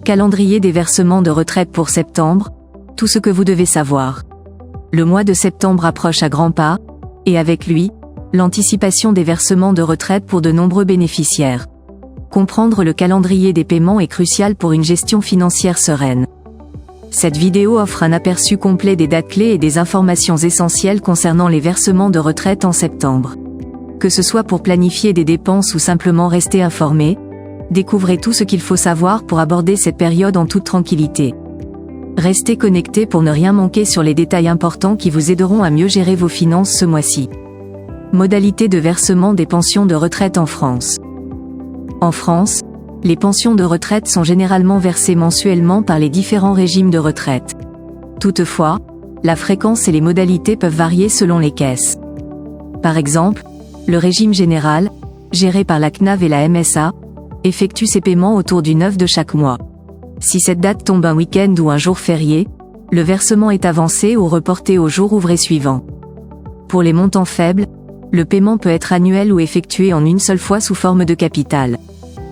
Calendrier des versements de retraite pour septembre, tout ce que vous devez savoir. Le mois de septembre approche à grands pas, et avec lui, l'anticipation des versements de retraite pour de nombreux bénéficiaires. Comprendre le calendrier des paiements est crucial pour une gestion financière sereine. Cette vidéo offre un aperçu complet des dates clés et des informations essentielles concernant les versements de retraite en septembre. Que ce soit pour planifier des dépenses ou simplement rester informé, découvrez tout ce qu'il faut savoir pour aborder cette période en toute tranquillité. Restez connectés pour ne rien manquer sur les détails importants qui vous aideront à mieux gérer vos finances ce mois-ci. Modalité de versement des pensions de retraite en France. En France, les pensions de retraite sont généralement versées mensuellement par les différents régimes de retraite. Toutefois, la fréquence et les modalités peuvent varier selon les caisses. Par exemple, le régime général, géré par la CNAV et la MSA, effectue ses paiements autour du 9 de chaque mois. Si cette date tombe un week-end ou un jour férié, le versement est avancé ou reporté au jour ouvré suivant. Pour les montants faibles, le paiement peut être annuel ou effectué en une seule fois sous forme de capital.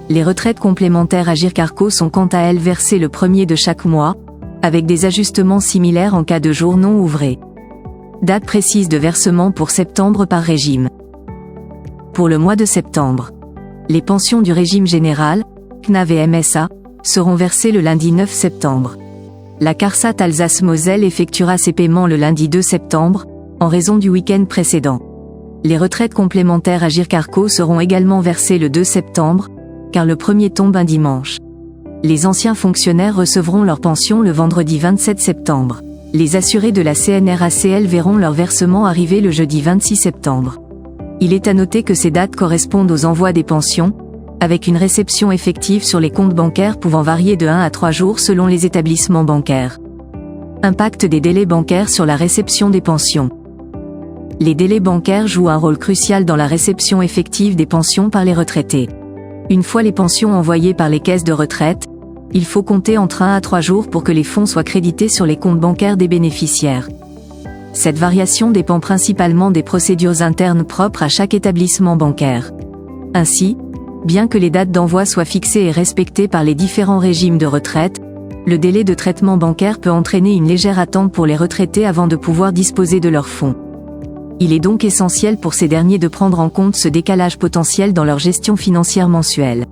Les retraites complémentaires Agirc-Arrco sont quant à elles versées le premier de chaque mois, avec des ajustements similaires en cas de jour non ouvré. Date précise de versement pour septembre par régime. Pour le mois de septembre, les pensions du régime général, CNAV et MSA, seront versées le lundi 9 septembre. La CARSAT Alsace-Moselle effectuera ses paiements le lundi 2 septembre, en raison du week-end précédent. Les retraites complémentaires Agirc-Arrco seront également versées le 2 septembre, car le premier tombe un dimanche. Les anciens fonctionnaires recevront leur pension le vendredi 27 septembre. Les assurés de la CNRACL verront leur versement arriver le jeudi 26 septembre. Il est à noter que ces dates correspondent aux envois des pensions, avec une réception effective sur les comptes bancaires pouvant varier de 1 à 3 jours selon les établissements bancaires. Impact des délais bancaires sur la réception des pensions. Les délais bancaires jouent un rôle crucial dans la réception effective des pensions par les retraités. Une fois les pensions envoyées par les caisses de retraite, il faut compter entre 1 à 3 jours pour que les fonds soient crédités sur les comptes bancaires des bénéficiaires. Cette variation dépend principalement des procédures internes propres à chaque établissement bancaire. Ainsi, bien que les dates d'envoi soient fixées et respectées par les différents régimes de retraite, le délai de traitement bancaire peut entraîner une légère attente pour les retraités avant de pouvoir disposer de leurs fonds. Il est donc essentiel pour ces derniers de prendre en compte ce décalage potentiel dans leur gestion financière mensuelle.